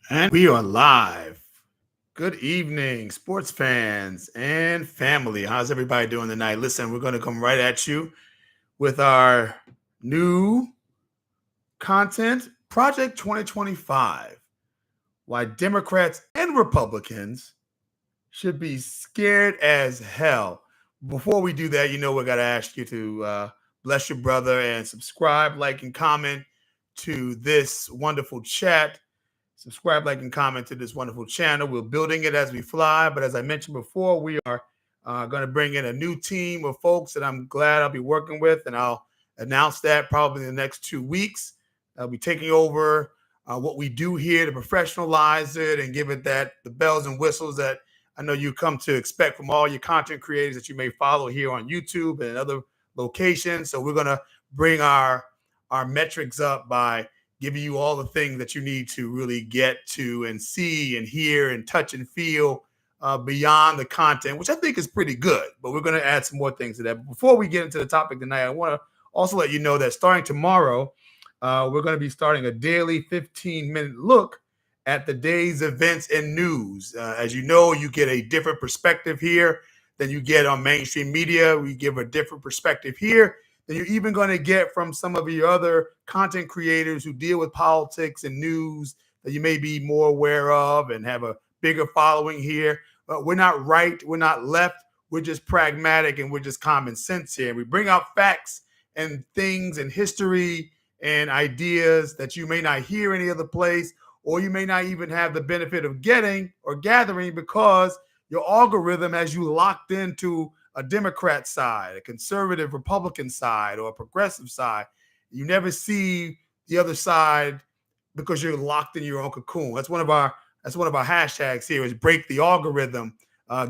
And we are live. Good evening, sports fans and family. How's everybody doing tonight? Listen, we're going to come right at you with our new content, Project 2025. Why Democrats and Republicans should be scared as hell. Before we do that, we got to ask you to bless your brother and subscribe, like, and comment to this wonderful chat. Subscribe, like, and comment to this wonderful channel. We're building it as we fly. But as I mentioned before, we are going to bring in a new team of folks that I'm glad I'll be working with. And I'll announce that probably in the next 2 weeks. I'll be taking over what we do here to professionalize it and give it the bells and whistles that I know you come to expect from all your content creators that you may follow here on YouTube and other locations. So we're going to bring our metrics up by giving you all the things that you need to really get to and see and hear and touch and feel beyond the content, which I think is pretty good. But we're going to add some more things to that. But before we get into the topic tonight, I want to also let you know that starting tomorrow, we're going to be starting a daily 15-minute look at the day's events and news. As you know, you get a different perspective here than you get on mainstream media. We give a different perspective here than you're even going to get from some of your other content creators who deal with politics and news that you may be more aware of and have a bigger following here. But we're not right. We're not left. We're just pragmatic and we're just common sense here. We bring out facts and things and history and ideas that you may not hear any other place, or you may not even have the benefit of getting or gathering because your algorithm has you locked into a Democrat side, a conservative Republican side, or a progressive side. You never see the other side because you're locked in your own cocoon. That's one of our hashtags here is break the algorithm.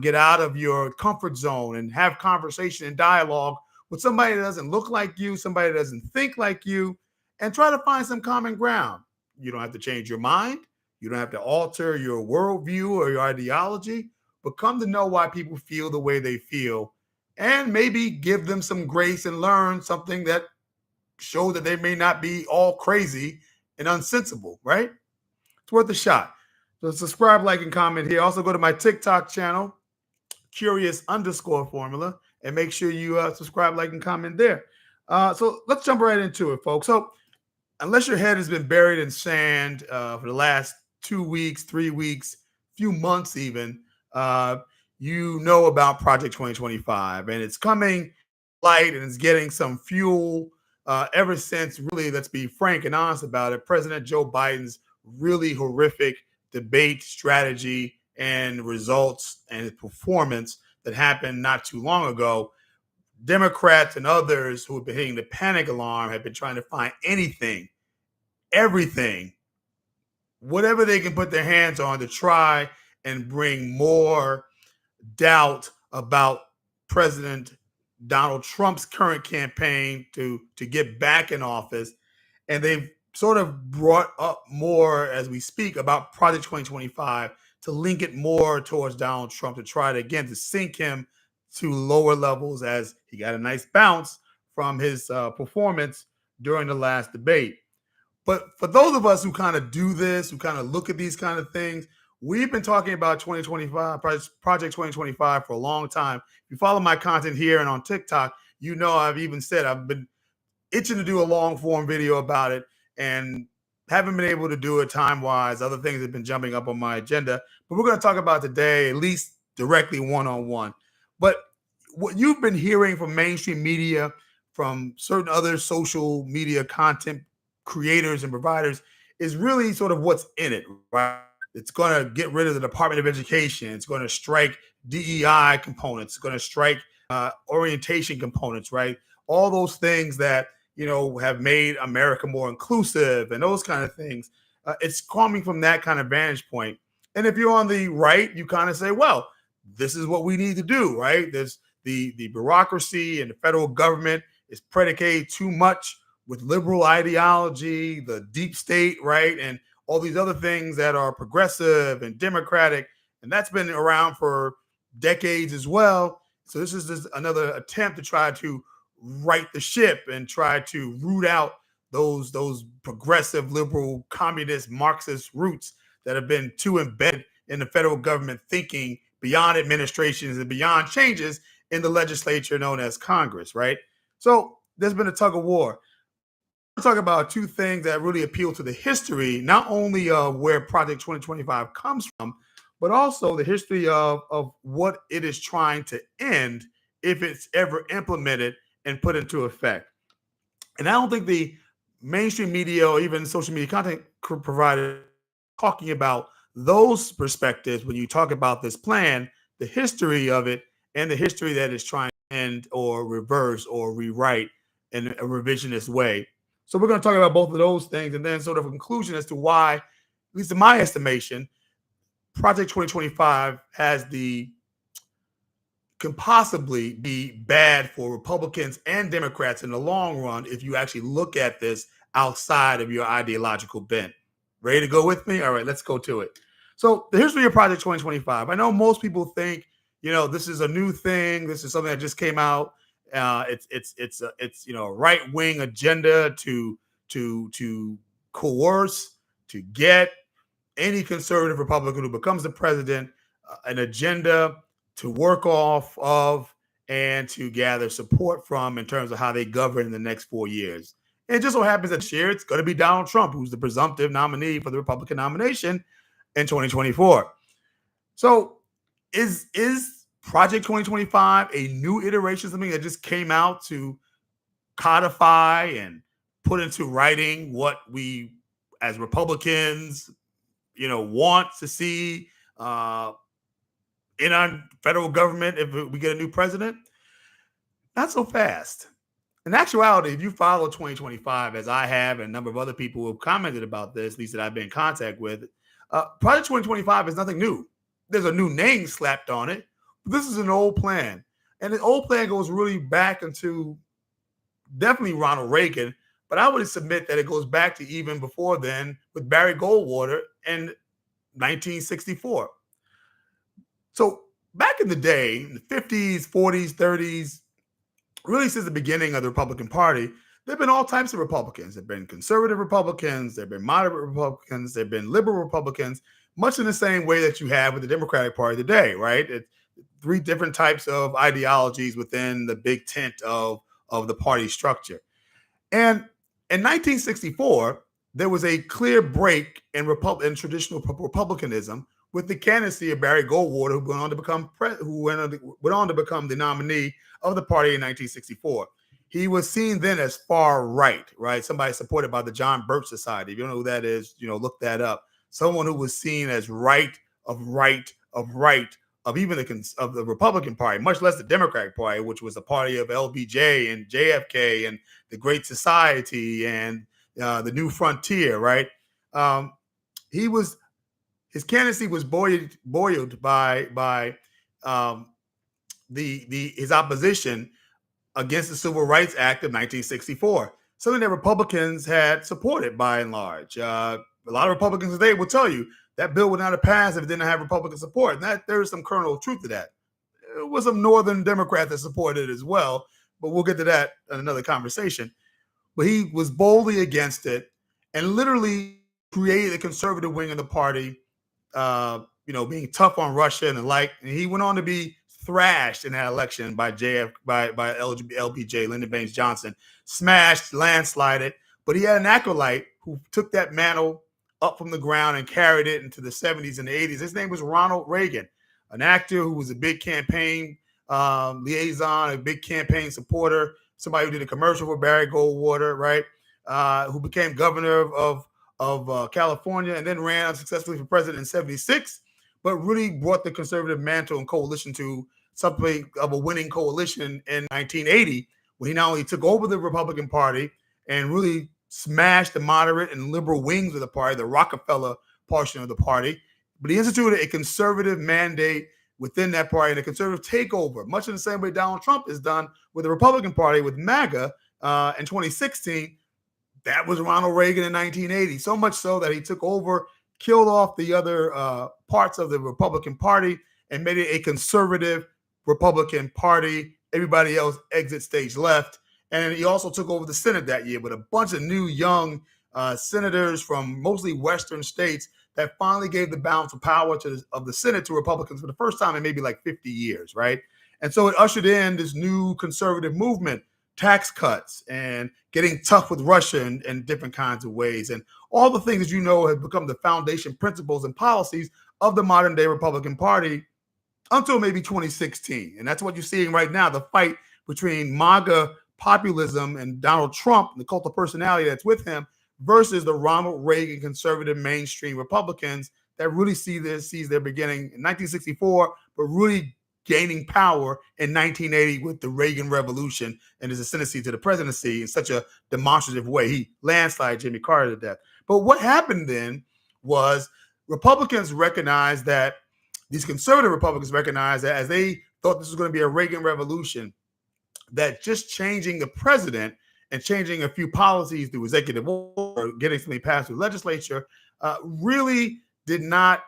Get out of your comfort zone and have conversation and dialogue with somebody that doesn't look like you, somebody that doesn't think like you, and try to find some common ground. You don't have to change your mind. You don't have to alter your worldview or your ideology, but come to know why people feel the way they feel and maybe give them some grace and learn something that shows that they may not be all crazy and unsensible, right? It's worth a shot. So subscribe, like, and comment here. Also go to my TikTok channel, curious_formula, and make sure you subscribe, like, and comment there. So let's jump right into it, folks. So unless your head has been buried in sand for the last 2 weeks, 3 weeks, few months even, you know about Project 2025, and it's coming light and it's getting some fuel ever since, really, let's be frank and honest about it, President Joe Biden's really horrific debate strategy and results and his performance that happened not too long ago. Democrats and others who have been hitting the panic alarm have been trying to find anything, everything, whatever they can put their hands on to try and bring more doubt about President Donald Trump's current campaign to get back in office. And they've sort of brought up more as we speak about Project 2025 to link it more towards Donald Trump to try to, again, to sink him to lower levels as he got a nice bounce from his performance during the last debate. But for those of us who kind of do this, who kind of look at these kind of things, we've been talking about 2025, Project 2025 for a long time. If you follow my content here and on TikTok, you know I've even said I've been itching to do a long form video about it and haven't been able to do it time wise. Other things have been jumping up on my agenda, but we're going to talk about today, at least directly one on one. But what you've been hearing from mainstream media, from certain other social media content creators and providers, is really sort of what's in it, right? It's going to get rid of the Department of Education. It's going to strike DEI components. It's going to strike orientation components, right? All those things that have made America more inclusive and those kind of things. It's coming from that kind of vantage point. And if you're on the right, you kind of say, well, this is what we need to do, right? There's the bureaucracy and the federal government is predicated too much with liberal ideology, the deep state, right? And all these other things that are progressive and democratic. And that's been around for decades as well. So this is just another attempt to try to right the ship and try to root out those progressive, liberal, communist, Marxist roots that have been too embedded in the federal government thinking beyond administrations and beyond changes in the legislature known as Congress, right? So there's been a tug of war. We'll talk about two things that really appeal to the history, not only of where Project 2025 comes from, but also the history of what it is trying to end if it's ever implemented and put into effect. And I don't think the mainstream media or even social media content provider talking about those perspectives when you talk about this plan, the history of it, and the history that it's trying to end or reverse or rewrite in a revisionist way. So we're going to talk about both of those things and then sort of a conclusion as to why, at least in my estimation, Project 2025 can possibly be bad for Republicans and Democrats in the long run if you actually look at this outside of your ideological bent. Ready to go with me? All right, let's go to it. So the history of Project 2025. I know most people think, this is a new thing. This is something that just came out. It's a right wing agenda to coerce, to get any conservative Republican who becomes the president an agenda to work off of and to gather support from in terms of how they govern in the next 4 years. And it just so happens that this year it's going to be Donald Trump, who's the presumptive nominee for the Republican nomination in 2024. So is Project 2025 a new iteration, something that just came out to codify and put into writing what we as Republicans, want to see in our federal government if we get a new president? Not so fast. In actuality, if you follow 2025, as I have and a number of other people who have commented about this, at least that I've been in contact with, Project 2025 is nothing new. There's a new name slapped on it, but this is an old plan. And the old plan goes really back into definitely Ronald Reagan, but I would submit that it goes back to even before then with Barry Goldwater in 1964. So back in the day, in the 50s, 40s, 30s, really since the beginning of the Republican Party, there have been all types of Republicans. There have been conservative Republicans, there have been moderate Republicans, there have been liberal Republicans, much in the same way that you have with the Democratic Party today, right? It's three different types of ideologies within the big tent of the party structure. And in 1964, there was a clear break in traditional Republicanism with the candidacy of Barry Goldwater, who went on to become the nominee of the party in 1964. He was seen then as far right, Somebody supported by the John Birch Society. If you don't know who that is, look that up. Someone who was seen as right of even of the Republican Party, much less the Democratic Party, which was a party of LBJ and JFK and the Great Society and the New Frontier, right? His candidacy was buoyed by his opposition against the Civil Rights Act of 1964, something that Republicans had supported by and large. A lot of Republicans today will tell you that bill would not have passed if it didn't have Republican support. And that there is some kernel of truth to that. It was some Northern Democrats that supported it as well, but we'll get to that in another conversation. But he was boldly against it and literally created a conservative wing of the party, being tough on Russia and the like. And he went on to be thrashed in that election by LBJ, Lyndon Baines Johnson, smashed, landslided. But he had an acolyte who took that mantle up from the ground and carried it into the 70s and the 80s. His name was Ronald Reagan, an actor who was a big campaign liaison, a big campaign supporter, somebody who did a commercial for Barry Goldwater, right? Who became governor of California and then ran unsuccessfully for president in 76, but really brought the conservative mantle and coalition to something of a winning coalition in 1980, when he not only took over the Republican Party and really smashed the moderate and liberal wings of the party, the Rockefeller portion of the party, but he instituted a conservative mandate within that party and a conservative takeover, much in the same way Donald Trump has done with the Republican Party with MAGA in 2016. That was Ronald Reagan in 1980, so much so that he took over, killed off the other parts of the Republican Party and made it a conservative Republican Party. Everybody else exit stage left. And he also took over the Senate that year with a bunch of new young senators from mostly Western states that finally gave the balance of power of the Senate to Republicans for the first time in maybe like 50 years, right? And so it ushered in this new conservative movement, tax cuts and getting tough with Russia in different kinds of ways. And all the things that you know have become the foundation principles and policies of the modern day Republican Party until maybe 2016. And that's what you're seeing right now, the fight between MAGA populism and Donald Trump, the cult of personality that's with him, versus the Ronald Reagan conservative mainstream Republicans that really sees their beginning in 1964, but really gaining power in 1980 with the Reagan Revolution and his ascendancy to the presidency in such a demonstrative way. He landslide Jimmy Carter to death. But what happened then was Republicans recognized that these conservative Republicans recognized that as they thought this was going to be a Reagan Revolution, that just changing the president and changing a few policies through executive order, getting something passed through legislature, really did not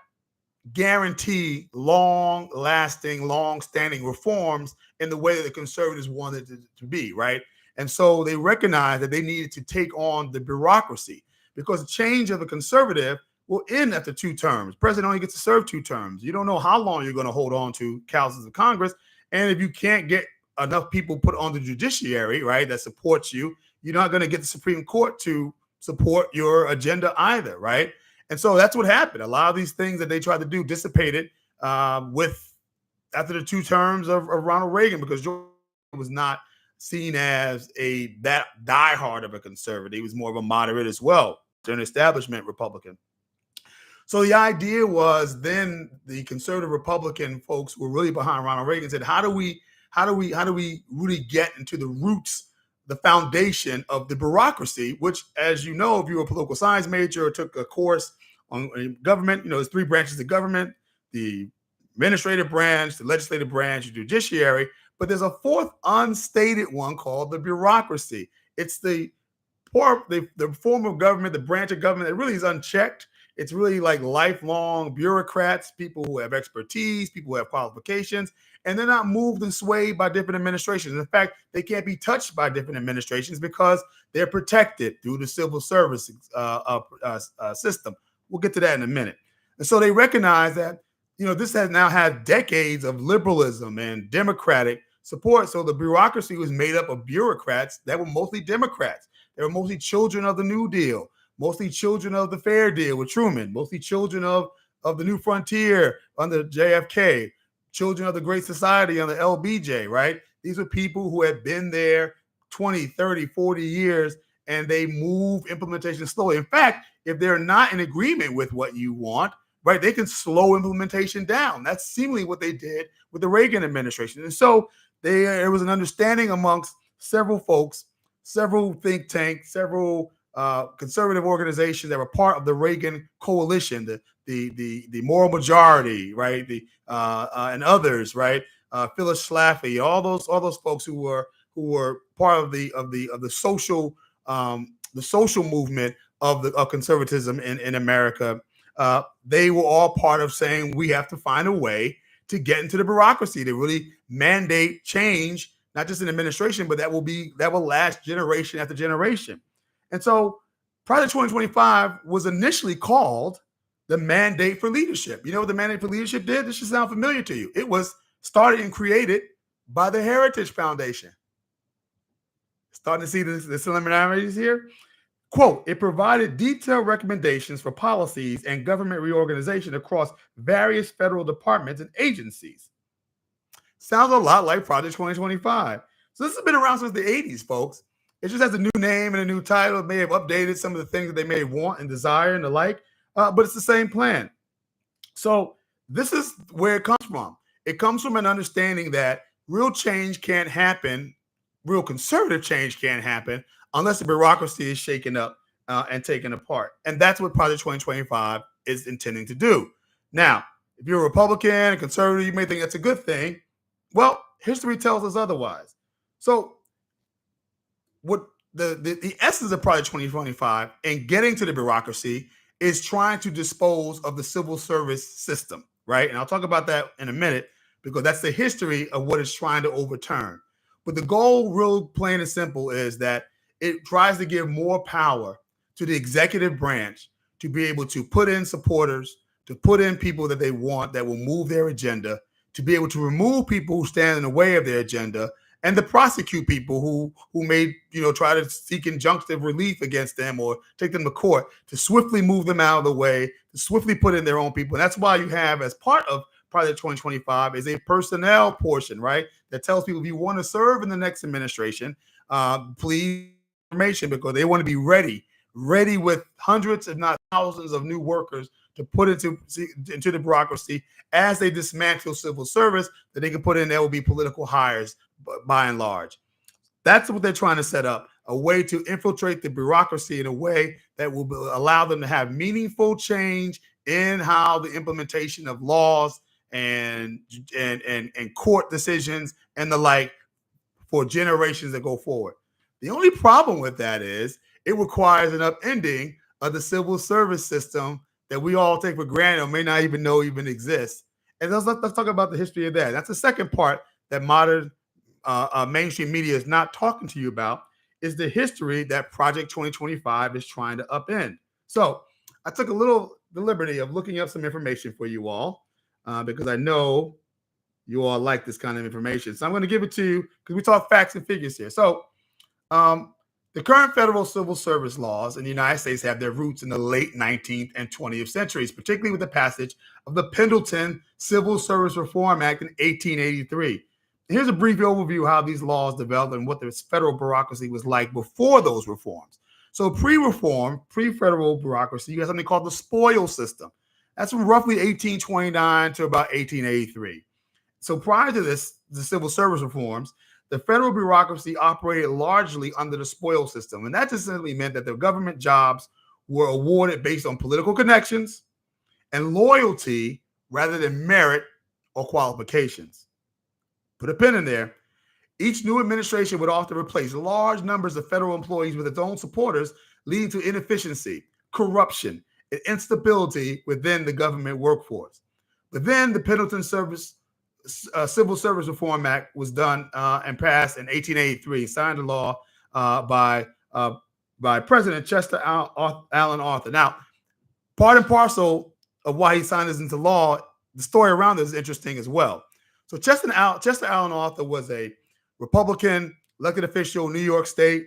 guarantee long-lasting, long-standing reforms in the way that the conservatives wanted it to be, right? And so they recognized that they needed to take on the bureaucracy because the change of a conservative will end after 2 terms. The president only gets to serve 2 terms. You don't know how long you're going to hold on to councils of Congress. And if you can't get enough people put on the judiciary, right, that supports you, you're not going to get the Supreme Court to support your agenda either, right? And so that's what happened. A lot of these things that they tried to do dissipated with after the 2 terms of Ronald Reagan, because George was not seen as that diehard of a conservative. He was more of a moderate as well, an establishment Republican. So the idea was then the conservative Republican folks were really behind Ronald Reagan, said, how do we really get into the roots, the foundation of the bureaucracy, which, as you know, if you were a political science major or took a course on government, there's 3 branches of government: the administrative branch, the legislative branch, the judiciary, but there's a 4th unstated one called the bureaucracy. It's the form of government, the branch of government that really is unchecked. It's really like lifelong bureaucrats, people who have expertise, people who have qualifications, and they're not moved and swayed by different administrations. In fact, they can't be touched by different administrations because they're protected through the civil service system. We'll get to that in a minute. And so they recognize that, this has now had decades of liberalism and democratic support. So the bureaucracy was made up of bureaucrats that were mostly Democrats. They were mostly children of the New Deal, mostly children of the Fair Deal with Truman, mostly children of the New Frontier under JFK, children of the Great Society under LBJ, right? These were people who had been there 20, 30, 40 years, and they move implementation slowly. In fact, if they're not in agreement with what you want, right, they can slow implementation down. That's seemingly what they did with the Reagan administration. And so there was an understanding amongst several folks, several think tanks, several conservative organizations that were part of the Reagan coalition, the Moral Majority, right, and others, right, Phyllis Schlafly, all those folks who were part of the social movement of conservatism in America. They were all part of saying we have to find a way to get into the bureaucracy to really mandate change, not just in administration, but that will last generation after generation. And so Project 2025 was initially called the Mandate for Leadership. You know what the Mandate for Leadership did? This should sound familiar to you. It was started and created by the Heritage Foundation. Starting to see the similarities here. Quote, it provided detailed recommendations for policies and government reorganization across various federal departments and agencies. Sounds a lot like Project 2025. So this has been around since the 80s, folks. It just has a new name and a new title. It may have updated some of the things that they may want and desire and the like, but it's the same plan. So this is where it comes from. It comes from an understanding that real change can't happen, real conservative change can't happen unless the bureaucracy is shaken up and taken apart. And that's what Project 2025 is intending to do. Now, if you're a Republican, a conservative, you may think that's a good thing. Well, history tells us otherwise. So what the essence of Project 2025 and getting to the bureaucracy is trying to dispose of the civil service system, right? And I'll talk about that in a minute because that's the history of what it's trying to overturn. But the goal, real plain and simple, is that it tries to give more power to the executive branch to be able to put in supporters, to put in people that they want that will move their agenda, to be able to remove people who stand in the way of their agenda, and to prosecute people who may try to seek injunctive relief against them or take them to court, to swiftly move them out of the way, to swiftly put in their own people. And that's why you have, as part of Project 2025, is a personnel portion, right, that tells people, if you want to serve in the next administration, please information, because they want to be ready with hundreds, if not thousands, of new workers to put into the bureaucracy as they dismantle civil service, that they can put in. There will be political hires by and large. That's what they're trying to set up, a way to infiltrate the bureaucracy in a way that will allow them to have meaningful change in how the implementation of laws and court decisions and the like for generations that go forward. The only problem with that is it requires an upending of the civil service system that we all take for granted or may not even know even exists. And let's talk about the history of that. That's the second part that modern mainstream media is not talking to you about, is the history that Project 2025 is trying to upend. So I took the liberty of looking up some information for you all because I know you all like this kind of information. So I'm going to give it to you because we talk facts and figures here. So the current federal civil service laws in the United States have their roots in the late 19th and 20th centuries, particularly with the passage of the Pendleton Civil Service Reform Act in 1883. Here's a brief overview of how these laws developed and what the federal bureaucracy was like before those reforms. So pre-reform, pre-federal bureaucracy, you have something called the spoils system. That's from roughly 1829 to about 1883. So prior to this, the civil service reforms, the federal bureaucracy operated largely under the spoils system. And that just simply meant that the government jobs were awarded based on political connections and loyalty rather than merit or qualifications. Put a pin in there. Each new administration would often replace large numbers of federal employees with its own supporters, leading to inefficiency, corruption, and instability within the government workforce. But then the Pendleton Civil Service Reform Act was done and passed in 1883, signed into law by President Chester Alan Arthur. Now, part and parcel of why he signed this into law, the story around this is interesting as well. So Chester Alan Arthur was a Republican elected official in New York State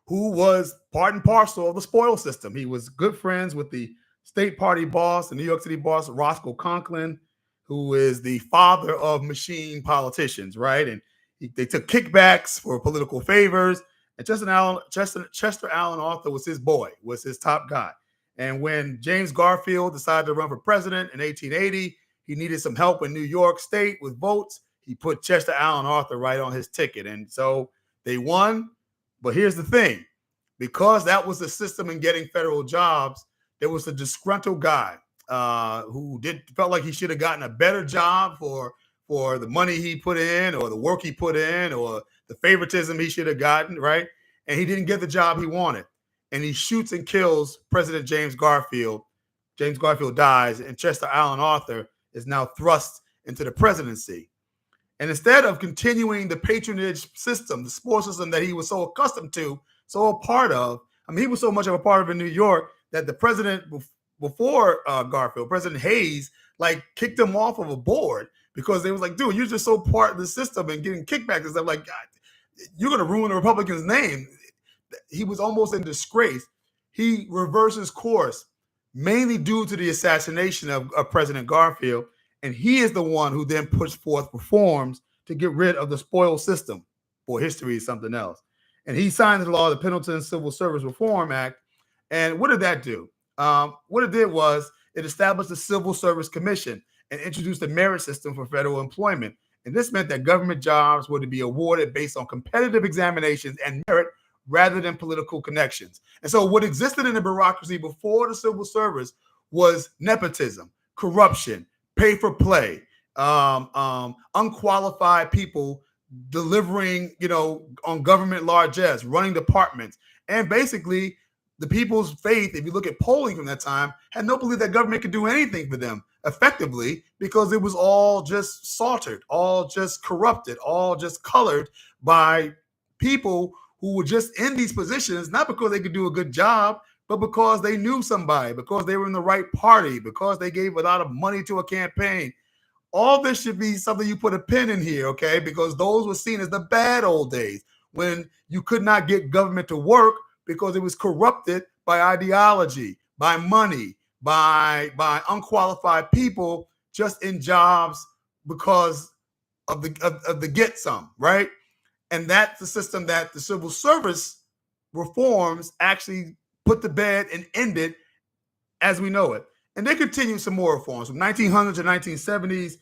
who was part and parcel of the spoils system. He was good friends with the state party boss, the New York City boss, Roscoe Conklin, who is the father of machine politicians, right? And they took kickbacks for political favors. And Chester Alan Arthur was his boy, was his top guy. And when James Garfield decided to run for president in 1880, he needed some help in New York State with votes. He put Chester Alan Arthur right on his ticket. And so they won. But here's the thing. Because that was the system in getting federal jobs, there was a disgruntled guy who felt like he should have gotten a better job for the money he put in or the work he put in or the favoritism he should have gotten, right? And he didn't get the job he wanted. And he shoots and kills President James Garfield. James Garfield dies, and Chester Alan Arthur is now thrust into the presidency. And instead of continuing the patronage system, the sports system that he was so accustomed to, so a part of, I mean, he was so much of a part of in New York that the president before Garfield, President Hayes, like kicked him off of a board because they was like, dude, you're just so part of the system and getting kickbacks and stuff. Like, God, you're going to ruin the Republicans' name. He was almost in disgrace. He reverses course, mainly due to the assassination of President Garfield. And he is the one who then pushed forth reforms to get rid of the spoils system. Boy, history is something else. And he signed into law the Pendleton Civil Service Reform Act. And what did that do? What it did was it established the Civil Service Commission and introduced a merit system for federal employment. And this meant that government jobs were to be awarded based on competitive examinations and merit rather than political connections. And so what existed in the bureaucracy before the civil service was nepotism, corruption, pay for play, unqualified people delivering, on government largesse, running departments. And basically, the people's faith, if you look at polling from that time, had no belief that government could do anything for them effectively because it was all just saltered, all just corrupted, all just colored by people who were just in these positions, not because they could do a good job, but because they knew somebody, because they were in the right party, because they gave a lot of money to a campaign. All this should be something you put a pin in here, okay? Because those were seen as the bad old days when you could not get government to work because it was corrupted by ideology, by money, by unqualified people just in jobs because of the get some, right? And that's the system that the civil service reforms actually put to bed and ended as we know it. And they continued some more reforms from 1900s to 1970s.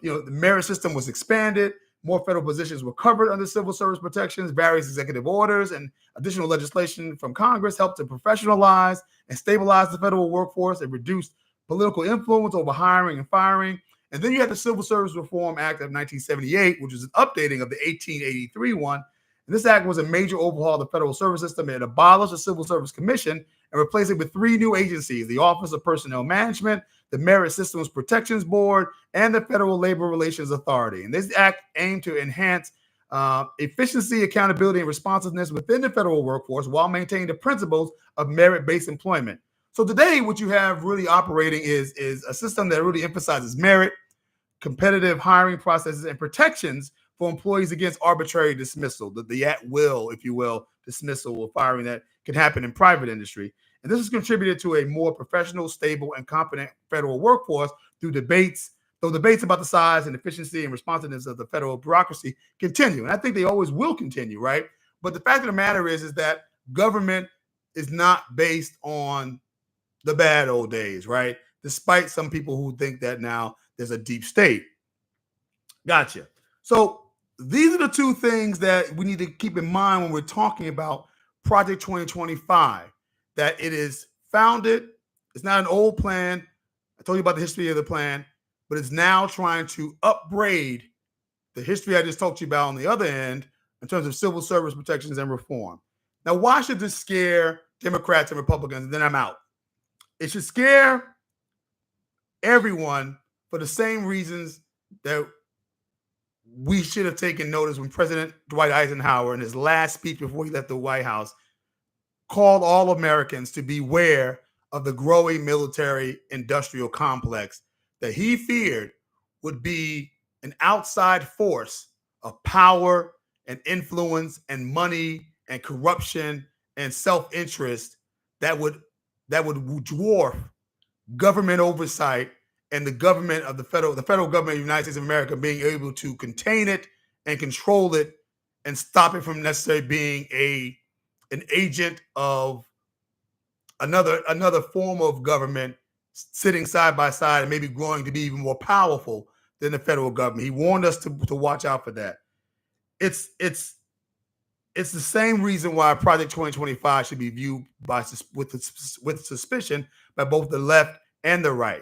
The merit system was expanded. More federal positions were covered under civil service protections. Various executive orders and additional legislation from Congress helped to professionalize and stabilize the federal workforce and reduce political influence over hiring and firing. And then you had the Civil Service Reform Act of 1978, which was an updating of the 1883 one. And this act was a major overhaul of the federal service system. It abolished the Civil Service Commission and replaced it with three new agencies: the Office of Personnel Management, the Merit Systems Protections Board, and the Federal Labor Relations Authority. And this act aimed to enhance efficiency, accountability, and responsiveness within the federal workforce while maintaining the principles of merit-based employment. So today, what you have really operating is a system that really emphasizes merit, competitive hiring processes, and protections for employees against arbitrary dismissal, the at-will, if you will, dismissal or firing that can happen in private industry. And this has contributed to a more professional, stable, and competent federal workforce through debates, though debates about the size and efficiency and responsiveness of the federal bureaucracy continue. And I think they always will continue, right? But the fact of the matter is that government is not based on the bad old days, right? Despite some people who think that now there's a deep state. Gotcha. So these are the two things that we need to keep in mind when we're talking about Project 2025, that it is founded. It's not an old plan. I told you about the history of the plan, but it's now trying to upgrade the history I just talked to you about on the other end in terms of civil service protections and reform. Now, why should this scare Democrats and Republicans? And then I'm out. It should scare everyone for the same reasons that we should have taken notice when President Dwight Eisenhower, in his last speech before he left the White House, called all Americans to beware of the growing military industrial complex that he feared would be an outside force of power and influence and money and corruption and self-interest that would dwarf government oversight and the government of the federal government of the United States of America being able to contain it and control it and stop it from necessarily being an agent of another form of government sitting side by side and maybe growing to be even more powerful than the federal government. He warned us to watch out for that. It's the same reason why Project 2025 should be viewed with suspicion by both the left and the right.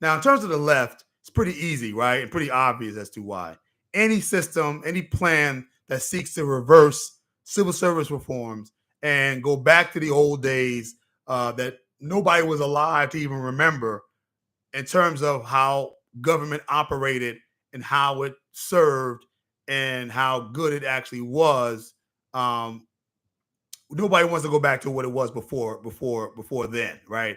Now, in terms of the left, it's pretty easy, right? And pretty obvious as to why. Any system, any plan that seeks to reverse civil service reforms and go back to the old days that nobody was alive to even remember in terms of how government operated and how it served and how good it actually was. Nobody wants to go back to what it was before then, right?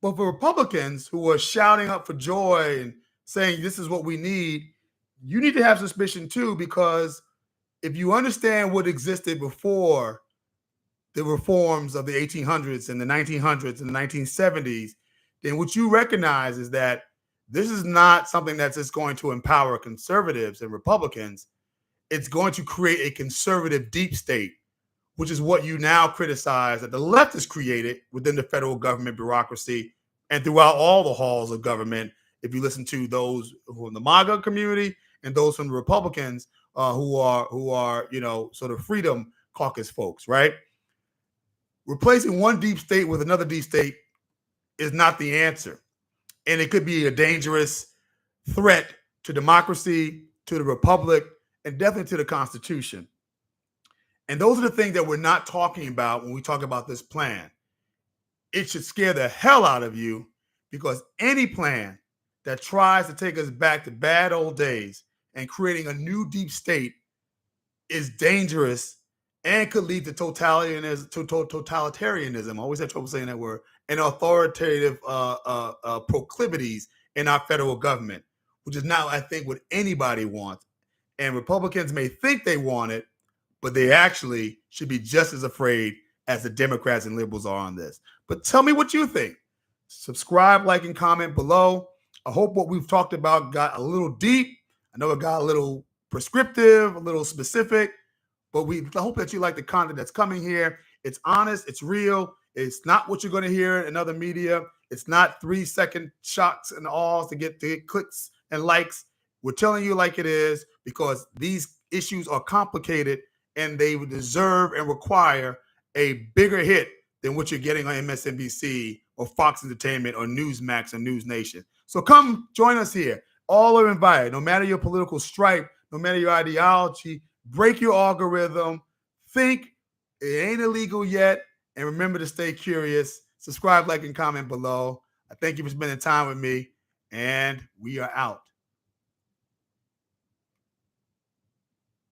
But for Republicans who are shouting up for joy and saying this is what we need, you need to have suspicion too, because if you understand what existed before the reforms of the 1800s and the 1900s and the 1970s, then what you recognize is that this is not something that's just going to empower conservatives and Republicans. It's going to create a conservative deep state, which is what you now criticize that the left has created within the federal government bureaucracy and throughout all the halls of government. If you listen to those who are in the MAGA community and those from the Republicans who are sort of Freedom Caucus folks, right? Replacing one deep state with another deep state is not the answer. And it could be a dangerous threat to democracy, to the republic, and definitely to the Constitution. And those are the things that we're not talking about when we talk about this plan. It should scare the hell out of you, because any plan that tries to take us back to bad old days and creating a new deep state is dangerous and could lead to totalitarianism. I always have trouble saying that word, and authoritative proclivities in our federal government, which is not, I think, what anybody wants. And Republicans may think they want it, but they actually should be just as afraid as the Democrats and liberals are on this. But tell me what you think. Subscribe, like, and comment below. I hope what we've talked about got a little deep. I know it got a little prescriptive, a little specific, but I hope that you like the content that's coming here. It's honest, it's real. It's not what you're going to hear in other media. It's not 3-second shots and alls to get clicks and likes. We're telling you like it is because these issues are complicated and they deserve and require a bigger hit than what you're getting on MSNBC or Fox Entertainment or Newsmax or News Nation. So come join us here. All are invited, no matter your political stripe, no matter your ideology. Break your algorithm. Think it ain't illegal yet. And remember to stay curious. Subscribe, like, and comment below. I thank you for spending time with me. And we are out.